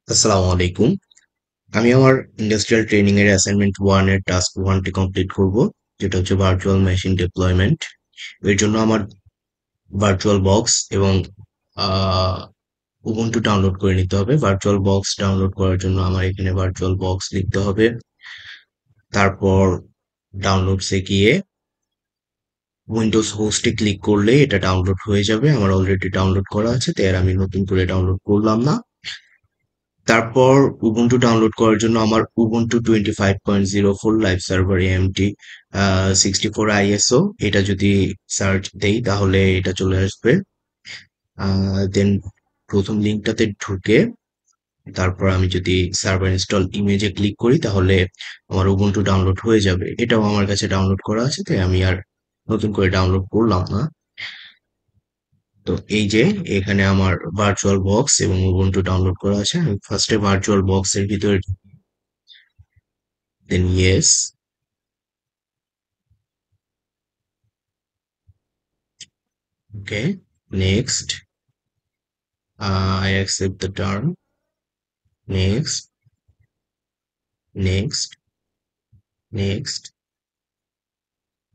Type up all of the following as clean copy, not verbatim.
আসসালামু আলাইকুম। আমি আমার ইন্ডাস্ট্রিয়াল ট্রেনিং এর অ্যাসাইনমেন্ট 1 এর টাস্ক 1 টি কমপ্লিট করব, যেটা হচ্ছে ভার্চুয়াল মেশিন ডিপ্লয়মেন্ট। এর জন্য আমার ভার্চুয়াল বক্স এবং উবুন্টু ডাউনলোড করে নিতে হবে। ভার্চুয়াল বক্স ডাউনলোড করার জন্য আমার এখানে ভার্চুয়াল বক্স লিখতে হবে। তারপর ডাউনলোডসে গিয়ে উইন্ডোজ হোস্টে ক্লিক করলে এটা ডাউনলোড হয়ে যাবে। আমার অলরেডি ডাউনলোড করা আছে, তাই আর আমি নতুন করে ডাউনলোড করলাম না। তারপর উবুন্টু ডাউনলোড করার জন্য আমার Ubuntu 25.04 live server AMT 64 ISO, এটা যদি সার্চ দেই তাহলে এটা চলে আসবে। দেন প্রথম লিঙ্কটাতে ঢুকে তারপর আমি যদি সার্ভার ইনস্টল ইমেজে ক্লিক করি তাহলে আমার উবুন্টু ডাউনলোড হয়ে যাবে। এটাও আমার কাছে ডাউনলোড করা আছে, তাই আমি আর নতুন করে ডাউনলোড করলাম না। তো এই যে এখানে আমার ভার্চুয়াল বক্স এবং উবুন্টু ডাউনলোড করা আছে। আমি ফার্স্টে ভার্চুয়াল বক্সের ভিতরে, then yes. Okay. Next. I accept the term. Next. Next. Next.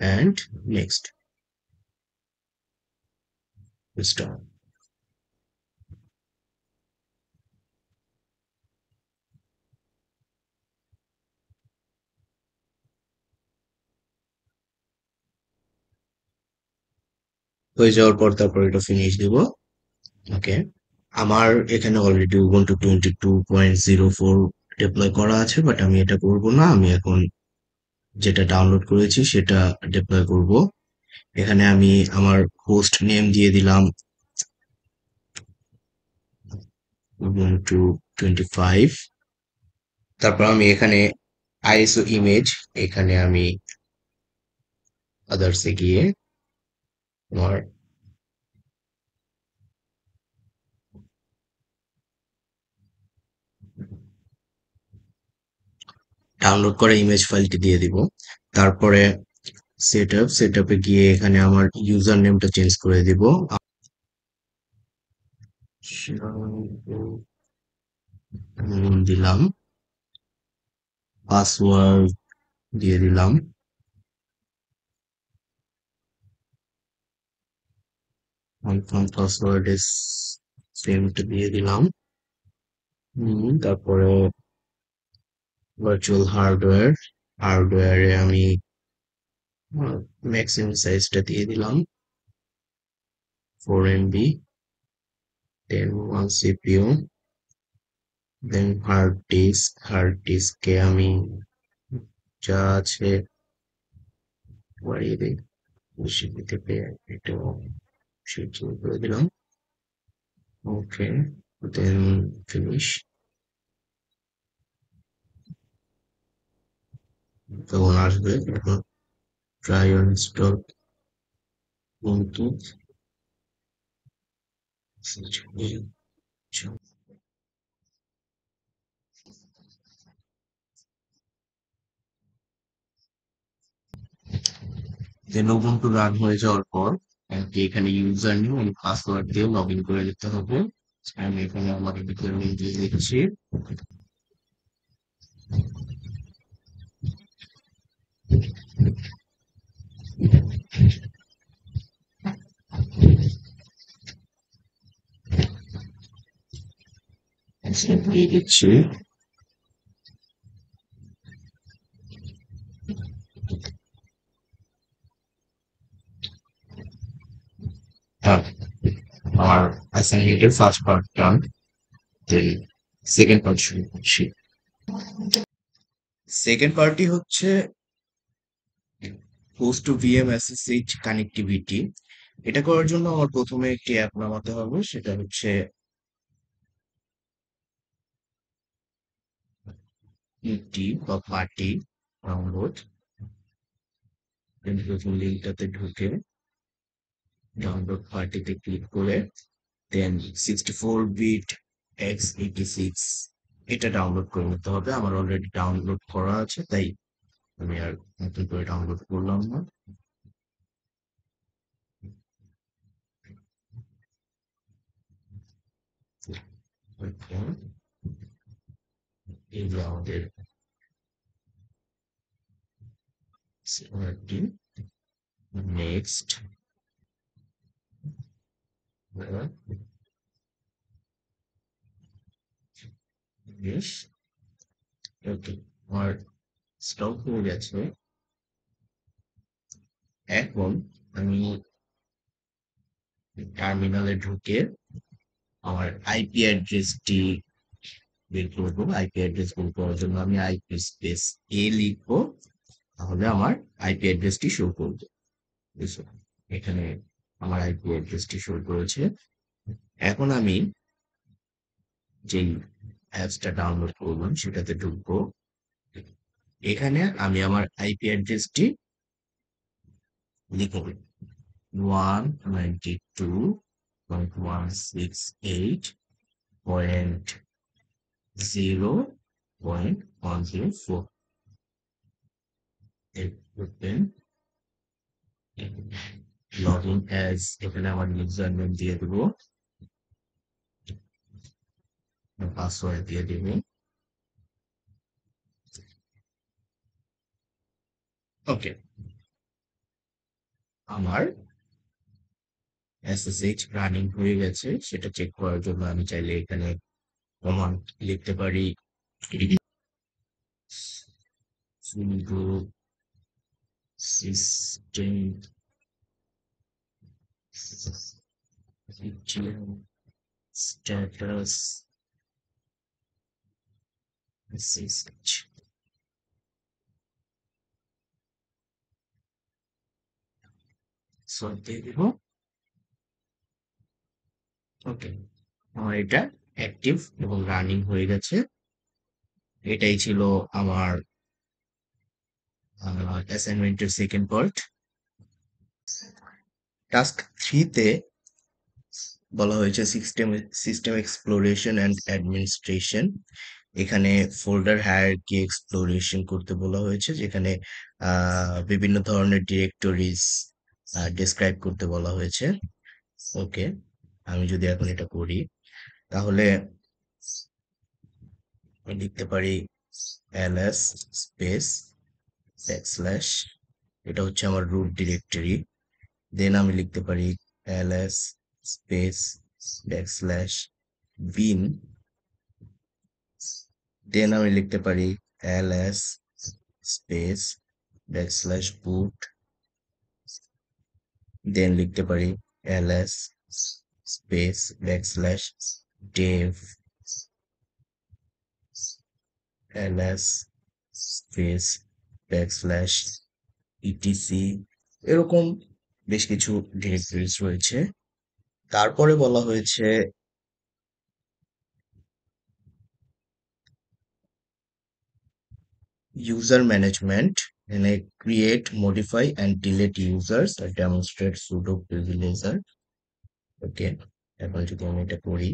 And next. Stop. হয়ে যাওয়ার পর তারপর এটা ফিনিশ দিব। ওকে। আমার এখানে অলরেডি উবুন্টু 22.04 ডিপ্লয় করা আছে, বাট আমি এটা করব না। আমি এখন যেটা ডাউনলোড করেছি সেটা ডিপ্লয় করব। এখানে আমি আমার হোস্ট নেম দিয়ে দিলাম উবুন্টু 25। তারপর আমি এখানে আইএসও ইমেজ, এখানে আমি আদার্সে গিয়ে আমার ডাউনলোড করা ইমেজ ফাইলটি দিয়ে দিব। তারপরে সেট আপে গিয়ে এখানে আমার ইউজার নেমটা চেঞ্জ করে দিব। দিলাম, পাসওয়ার্ড দিয়ে দিলাম, কনফার্ম পাসওয়ার্ড এর সেমটা দিয়ে দিলাম। তারপরে ভার্চুয়াল হার্ডওয়্যারে আমি ম্যাক্সিমাম সাইজটা দিয়ে দিলাম 4 MB, দেন 1 CPU, দেন হার্ড ডিস্কে আমি যা আছে বাড়িয়ে দিই, বেশি থেকে একটু শিথিল করে দিলাম। ওকে, দেন ফিনিশ। তখন আসবে ট্রাই ইনস্টল ubuntu, দেন ubuntu রান হয়ে যাওয়ার পর আমাকে এখানে ইউজার নেম এবং পাসওয়ার্ড দিয়ে লগ ইন করে নিতে হবে। আমি এখানে আমার ইউজার নেম দিয়ে দিচ্ছি। দিয়ে দিচ্ছি। হ্যাঁ, আমার অ্যাসাইনমেন্টের ফার্স্ট পার্ট ডান, দেন সেকেন্ড পার্ট শুরু করছি। সেকেন্ড পার্টটি হচ্ছে host to VM SSH connectivity. এটা করার জন্য আমার প্রথমে একটি অ্যাপ নামাতে হবে, সেটা হচ্ছে ইটি বা পার্টি ডাউনলোড। প্রথম লিঙ্কটাতে ঢুকে ডাউনলোড পার্টিতে ক্লিক করে দেন 64 বিট x86 এটা ডাউনলোড করে নিতে হবে। আমার অলরেডি ডাউনলোড করা আছে, তাই আমি আর নতুন করে ডাউনলোড করলাম না। Okay. এই যে আমাদের সিকিউরিটি নেক্সট বেশ ওকে আমার স্টক হয়ে গেছে এখন আমি টার্মিনালে ঢুকে আমার আইপি অ্যাড্রেসটি বের করবো আইপি অ্যাড্রেস বের করার জন্য আমি আইপি স্পেস এ লিখবো তাহলে আমার আইপি অ্যাড্রেসটি শো করবে বুঝছো? এখানে আমার আইপি অ্যাড্রেসটি শো করেছে এখন আমি যেই অ্যাপসটা ডাউনলোড করলাম সেটাতে ঢুকবো এখানে আমি আমার আইপি অ্যাড্রেসটি লিখব 192.168.0.104 লগ ইন অ্যাজ এখানে আমার ইউজার নেম দিয়ে দেবো পাসওয়ার্ড দিয়ে দেবো ওকে আমার এসএসএইচ রানিং হয়ে গেছে সেটা চেক করার জন্য আমি চাইলে এখানে কমান্ড লিখতে পারি sudo system status ssh so দিয়ে দিব ওকে আমার এটা অ্যাক্টিভ এবং রানিং হয়ে গেছে এটাই ছিল আমার অ্যাসাইনমেন্টের সেকেন্ড পার্ট টাস্ক 3 তে বলা হয়েছে system system exploration and administration এখানে ফোল্ডার হায়ারার্কি এক্সপ্লোরেশন করতে বলা হয়েছে যেখানে বিভিন্ন ধরনের ডিরেক্টরিজ ডেসক্রাইব করতে বলা হয়েছে ওকে আমি যদি এখন এটা করি তাহলে আমি লিখতে পারি ls স্পেস ব্যাকস্ল্যাশ এটা হচ্ছে আমার রুট ডিরেক্টরি দেন আমি লিখতে পারি ls স্পেস ব্যাকস্ল্যাশ bin দেন আমি লিখতে পারি ls স্পেস ব্যাকস্ল্যাশ boot দেন লিখতে পারি ls space backslash dev ls space backslash etc এরকম বেশ কিছু ডিরেক্টরিজ রয়েছে তারপরে বলা হয়েছে user management এখানে create modify and delete users R demonstrate sudo privileger ওকে এখন যদি আমি এটা করি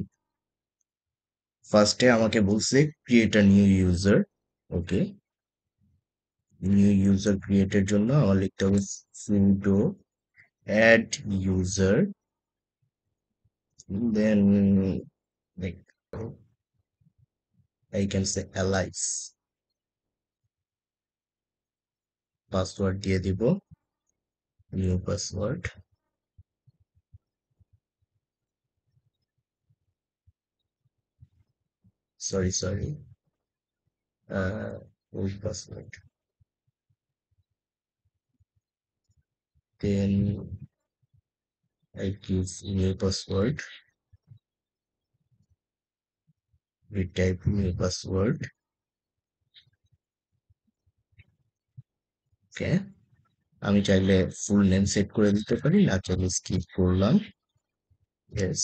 ফার্স্টে আমাকে বলছে create a new user okay new user ক্রিয়েটের জন্য আমার লিখতে হবে sudo add user then like I can say alias password দিয়ে দিব new password sorry old password then I give new password retype new password ওকে আমি চাইলে ফুল নেম সেট করে দিতে পারি না চাইলে স্কিপ করলাম ইয়েস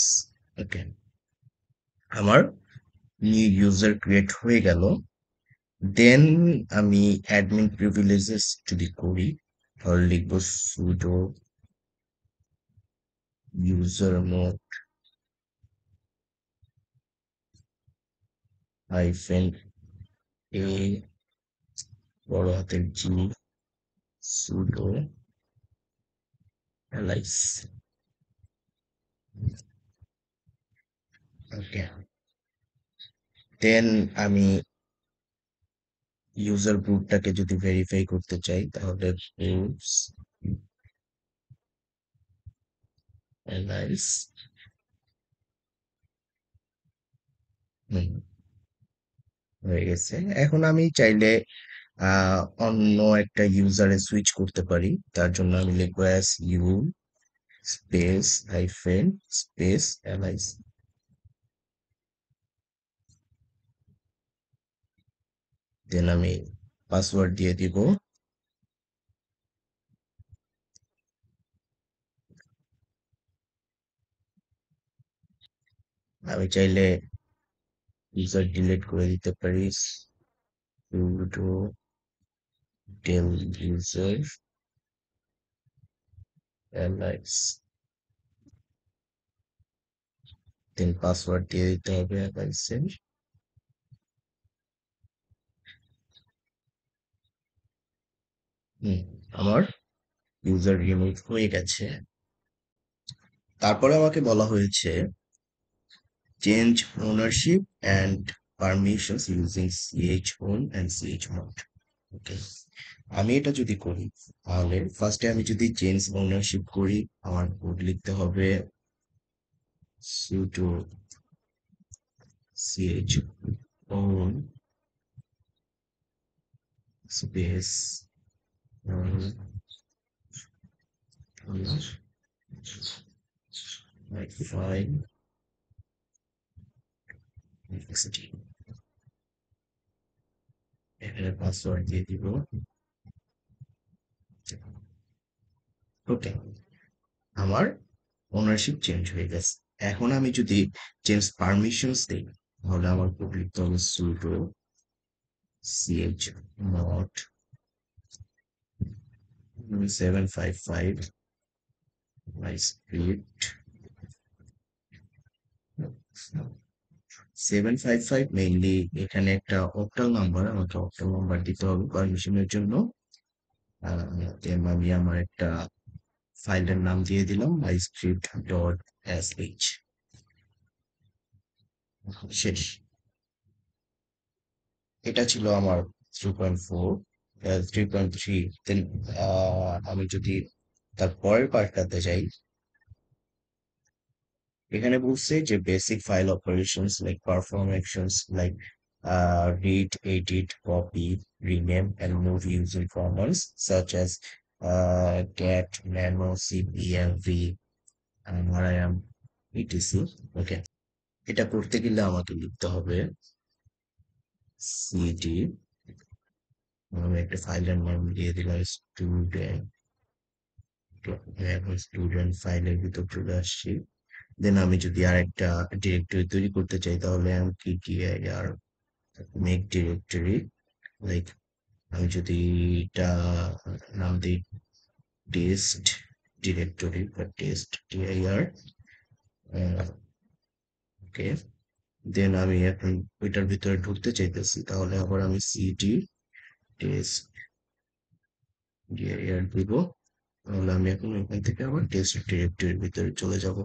ওকে আমার নিউ ইউজার ক্রিয়েট হয়ে গেল দেন আমি অ্যাডমিন প্রিভিলেজেস যদি করি তাহলে লিখবো সুডো ইউজার মোড হাইফেন এ বড় হাতের জি সুডো অ্যালাইস ওকে দেন আমি ইউজার গ্রুপটাকে যদি ভেরিফাই করতে চাই তাহলে গ্রুপস অ্যালাইস হয়ে গেছে। এখন আমি চাইলে অন্য একটা ইউজারে সুইচ করতে পারি। তার জন্য আমি লিখবো S U space hyphen space alias. Then আমি পাসওয়ার্ড দিয়ে দিব। আমি চাইলে ইউজার ডিলিট করে দিতে পারি। sudo del user অ্যালাইস, দেন পাসওয়ার্ড দিয়ে দিতে হবে অ্যালাইসের। হুম, আমার ইউজার রিমুভ হয়ে গেছে। তারপরে আমাকে বলা হয়েছে change ownership and permissions using chown and chmod। ওকে, আমি এটা যদি করি তাহলে ফার্স্টে আমি যদি চেঞ্জ ওনারশিপ করি আমার কোড লিখতে হবে sudo chown স্পেস ফাইল এখানে পাসওয়ার্ড দিয়ে দিব। ওকে, আমার ওনারশিপ চেঞ্জ হয়ে গেছে। এখন আমি যদি চেঞ্জ পারমিশনস দিই তাহলে আমার কোড লিখতে হবে sudo chmod 755 my script 755 mainly এখানে একটা অক্টাল নাম্বার, আমাকে অক্টাল নাম্বার দিতে হবে পারমিশনের জন্য। দেন আমি আমার একটা ফাইলের নাম দিয়ে দিলাম মাই স্ক্রিপ্ট ডট এস এইচ। শেষ। এটা ছিল আমার 3.4 3.3। দেন আমি যদি তার পরের পার্টটাতে যাই, এখানে বলছে যে basic file operations like perform actions like read, edit, copy, rename, and move using commands such as get, nano, cpmv, ram, etc. ওকে, এটা করতে গেলে আমাকে লিখতে হবে cd, আমি একটা ফাইলের নাম দিয়ে দিলাম স্টুডেন্ট। এখন স্টুডেন্ট ফাইলের ভিতর চলে আসছি। দেন আমি যদি আর একটা ডিরেক্টরি তৈরি করতে চাই তাহলে আমি কি আর মেক ডিরেক্টরি, লাইক আমি যদি এটা নাম দিই টেস্ট ডিরেক্টরি বা টেস্ট টিআইআর। ওকে, দেন আমি এখন ওইটার ভিতরে ঢুকতে চাইতেছি তাহলে আবার আমি সিডি টেস্ট ডিআইআর দিব। তাহলে আমি এখন এখান থেকে আবার টেস্ট ডিরেক্টরির ভিতরে চলে যাব।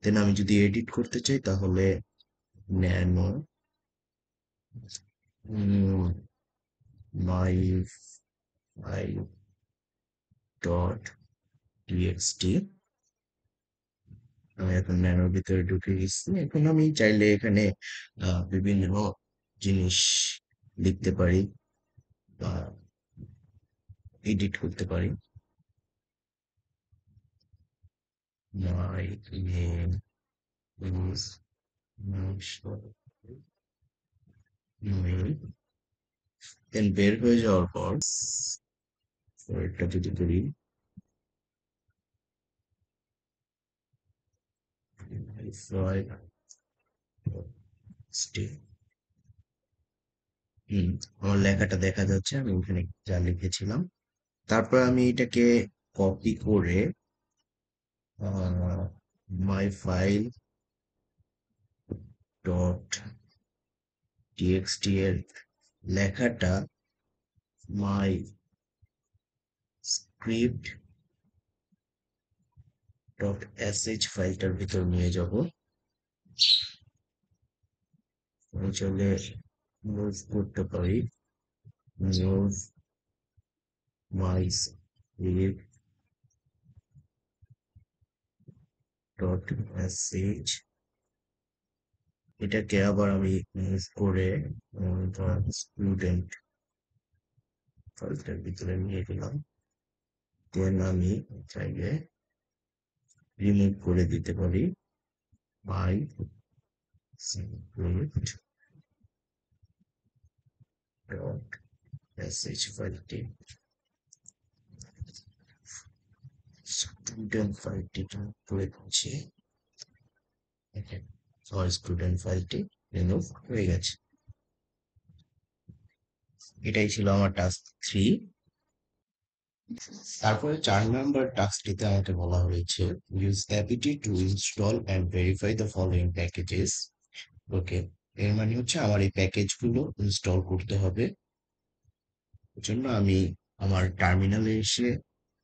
দেন আমি যদি এডিট করতে চাই তাহলে ন্যানো মাই ফাইল ডট টিএক্সটি। আমি এখন ন্যানোর ভিতরে ঢুকে গেছি। এখন আমি চাইলে এখানে বিভিন্ন জিনিস লিখতে পারি বা এডিট করতে পারি। My name is Mel. Then বের হয়ে যাওয়ার পর এটা যদি করি আমার লেখাটা দেখা যাচ্ছে, আমি ওখানে যা লিখেছিলাম। তারপর আমি এটাকে কপি করে মাই ফাইল ডট টিএক্সটি এর লেখাটা মাই স্ক্রিপ্ট ডট এসএইচ ফাইলটার ভিতর নিয়ে যাব। আমি চাইলে মুভ করতে পারি remove my script dot sh এটাকে আবার আমি মুভ করে স্টুডেন্ট ফাইলটার ভিতরে নিয়ে গেলাম। দেন আমি চাইলে রিমুভ করে দিতে পারি my script dot sh ফাইলটি স্টুডেন্ট ফাইলটি করে দিচ্ছি। স্টুডেন্ট ফাইলটি রিমুভ হয়ে গেছে। এটাই ছিল আমার টাস্ক 3। তারপরে 4 নাম্বার টাস্কটিতে আমাকে বলা হয়েছে use APT to install and verify the following packages. Okay, এর মানে হচ্ছে আমার এই প্যাকেজগুলো ইনস্টল করতে হবে। এজন্য আমি আমার টার্মিনালে এসে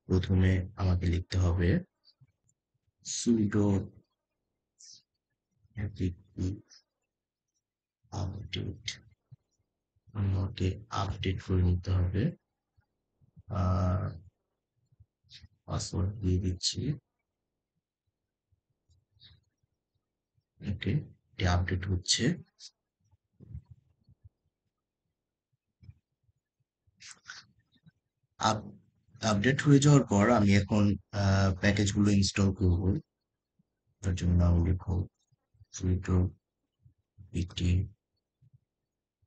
প্রথমে আমাকে লিখতে হবে sudo apt আপডেট। আমাকে আপডেট করে নিতে হবে। আর পাসওয়ার্ড দিয়ে দিচ্ছি। ওকে, এটি আপডেট হচ্ছে। আপডেট হয়ে যাওয়ার পর আমি এখন প্যাকেজগুলো ইনস্টল করব। তার জন্য আমি লিখব sudo apt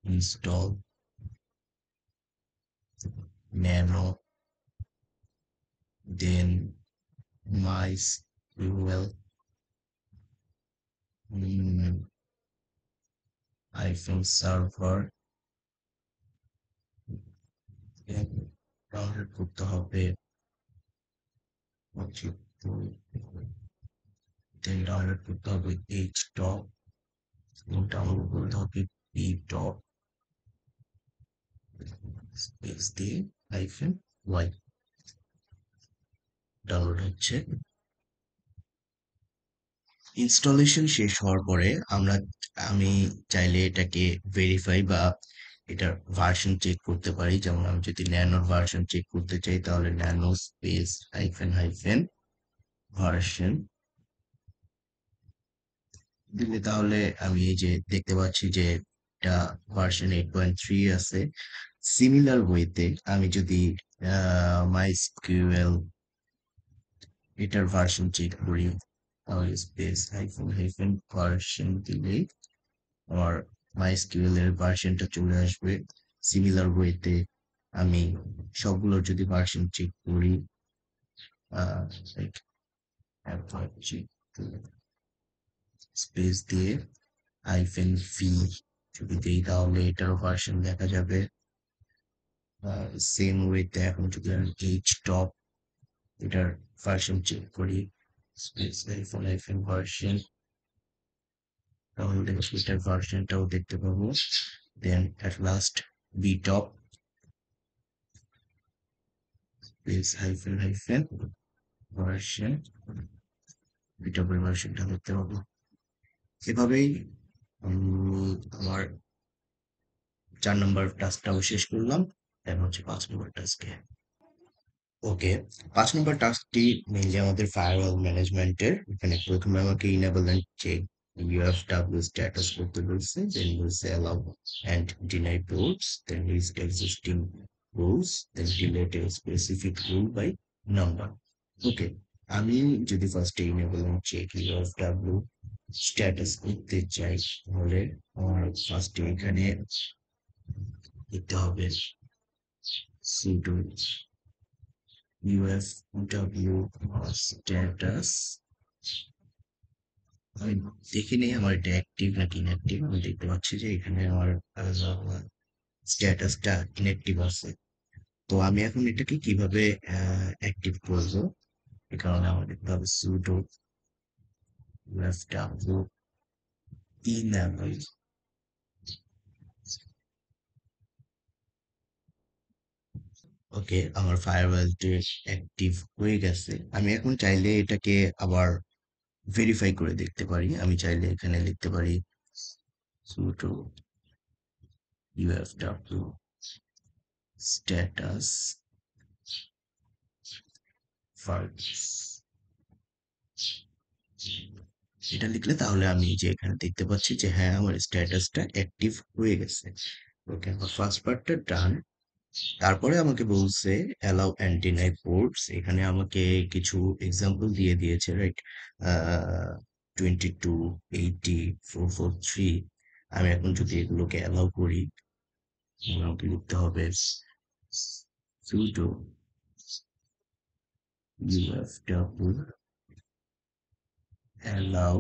install nano then mysql hyphen server download করতে হবে দেন ডাউনলোড করতে হবে htop ডাউনলোড করতে হবে ptop স্পেস দিয়ে হাইফেন ওয়াই। ডাউনলোড হচ্ছে। ইনস্টলেশন শেষ হওয়ার পরে আমি চাইলে এটাকে ভেরিফাই বা এটার ভার্সন চেক করতে পারি। যেমন আমি যদি ন্যানোর ভার্সন চেক করতে চাই তাহলে nano space hyphen hyphen version দিলে তাহলে আমি এই যে দেখতে পাচ্ছি যে এটা ভার্সন 8.3 আছে। সিমিলার ওয়েতে আমি যদি মাইস্কিউএল এটার ভার্সন চেক করি তাহলে স্পেস হাইফেন হাইফেন ভার্সন দিলেই আমার মাইস্কিউএল এর ভার্সনটা চলে আসবে। সিমিলার ওয়েতে আমি সবগুলোর যদি ভার্সন চেক করি স্পেস দিয়ে হাইফেন ভি যদি দিই তাহলে এটারও ভার্সন দেখা যাবে। সেম ওয়েতে এখন যদি আমি এইচ টপ এটার ভার্সন চেক করি স্পেস হাইফেন হাইফেন ভার্সন তাহলে এটার ভার্সনটাও দেখতে পাবো। Then at last B top space hyphen hyphen version B টপের ভার্সনটা দেখতে পাবো। এভাবেই আমার 4 নম্বর টাস্কটাও শেষ করলাম। এখন হচ্ছে 5 নম্বর টাস্কে। ওকে, 5 নম্বর টাস্কটি মেইনলি আমাদের ফায়ারওয়াল ম্যানেজমেন্টের। এখানে প্রথমে আমাকে enable and check UFW status করতে বলছে, দেন বলছে allow and deny ports, then list existing rules, then delete a specific rule by number. Okay, আমি যদি ফার্স্টে enable and check UFW status করতে চাই তাহলে আমার ফার্স্টে এখানে দিতে হবে sudo UFW স্ট্যাটাস। আমি দেখে নেই আমার এটা অ্যাক্টিভ নাকি ইনঅ্যাক্টিভ। আমি দেখতে পাচ্ছি যে এখানে আমার স্ট্যাটাসটা ইনঅ্যাক্টিভ আছে। তো আমি এখন এটাকে কিভাবে অ্যাক্টিভ করব? এ কারণে আমার দেখতে হবে sudo UFW enable। ওকে, আমার ফায়ারওয়ালটি অ্যাক্টিভ হয়ে গেছে। আমি এখন চাইলে এটাকে আবার ভেরিফাই করে দেখতে পারি। আমি চাইলে এখানে লিখতে পারি sudo UFW স্ট্যাটাস ফাইলস, এটা লিখলে তাহলে আমি যে এখানে দেখতে পাচ্ছি যে হ্যাঁ আমার স্ট্যাটাসটা অ্যাক্টিভ হয়ে গেছে। ওকে, আমার ফার্স্ট পার্টটা ডান। তারপরে আমাকে বলছে অ্যালাউ অ্যান্ড ডিনাই পোর্টস, এখানে আমাকে কিছু এক্সাম্পল দিয়ে দিয়েছে, রাইট? 22, 80, 443। আমি এখন যদি এগুলোকে অ্যালাউ করি, আমাকে লিখতে হবে sudo ufw allow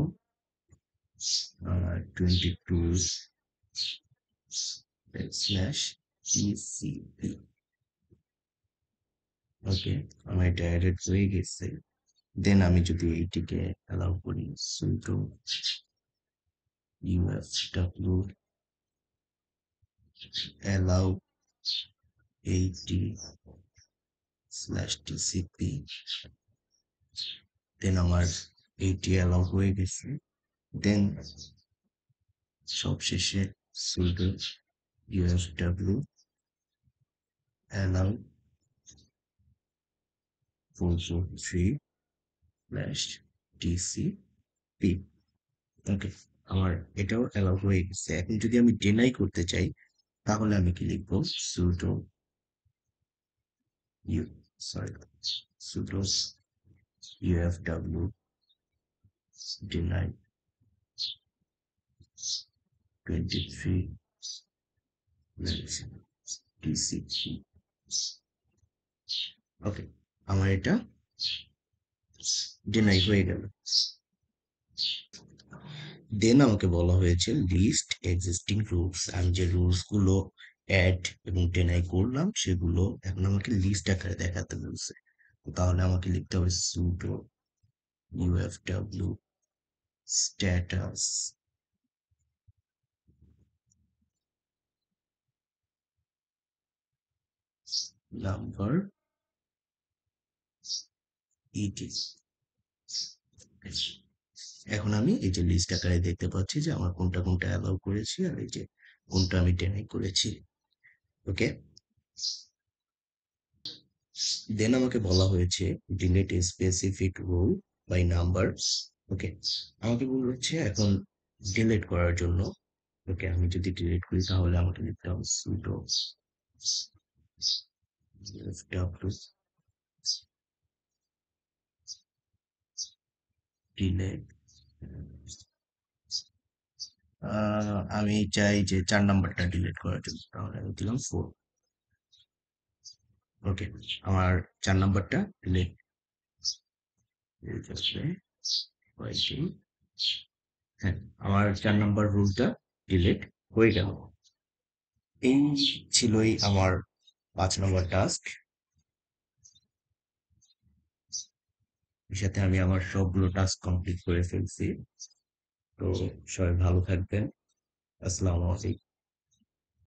22 slash tcp। ওকে, আমার এটা অ্যাডেড হয়ে গেছে। দেন আমি যদি এইটিকে অ্যালাউ করি sudo ufw allow 80 slash tcp, দেন আমার এইটি অ্যালাউ হয়ে গেছে। দেন সবশেষে sudo ufw allow 443 slash tcp। ওকে, আমার এটাও অ্যালাউ হয়ে গেছে। এখন যদি আমি ডিনাই করতে চাই তাহলে আমি কি লিখবো? sudo u sorry sudo ufw deny 23 tcp। ওকে, আমার এটা ডিনাই হয়ে গেল। দেন আমাকে বলা হয়েছে লিস্ট এক্সিস্টিং রুলস, আমি যে রুলস গুলো অ্যাড এবং ডিনাই করলাম সেগুলো এখন আমাকে লিস্ট আকারে দেখাতে বলছে। তাহলে আমাকে লিখতে হবে sudo ufw status number et। এখন আমি এই যে লিস্ট আকারে দেখতে পাচ্ছি যে আমার কোনটা কোনটা অ্যালাউ করেছি আর এই যে কোনটা আমি ডিনাই করেছি। ওকে, দেন আমাকে বলা হয়েছে delete specific rule by number. Okay, আমাকে বলেছে এখন ডিলিট করার জন্য। ওকে, আমি যদি ডিলিট করি তাহলে আমাকে লিখতে হবে sudo fw delete। আমি চাই যে 4 নাম্বারটা ডিলিট করার জন্য, তাহলে আমি দিলাম 4। ওকে, আমার 4 নাম্বারটা ডিলিট আসবে। হ্যাঁ, আমার 4 নাম্বার রুলটা ডিলিট হয়ে গেল। এই ছিলই আমার 5 নম্বর টাস্ক। এর সাথে আমি আমার সবগুলো টাস্ক কমপ্লিট করে ফেলছি। তো সবাই ভালো থাকবেন। আসসালামু আলাইকুম।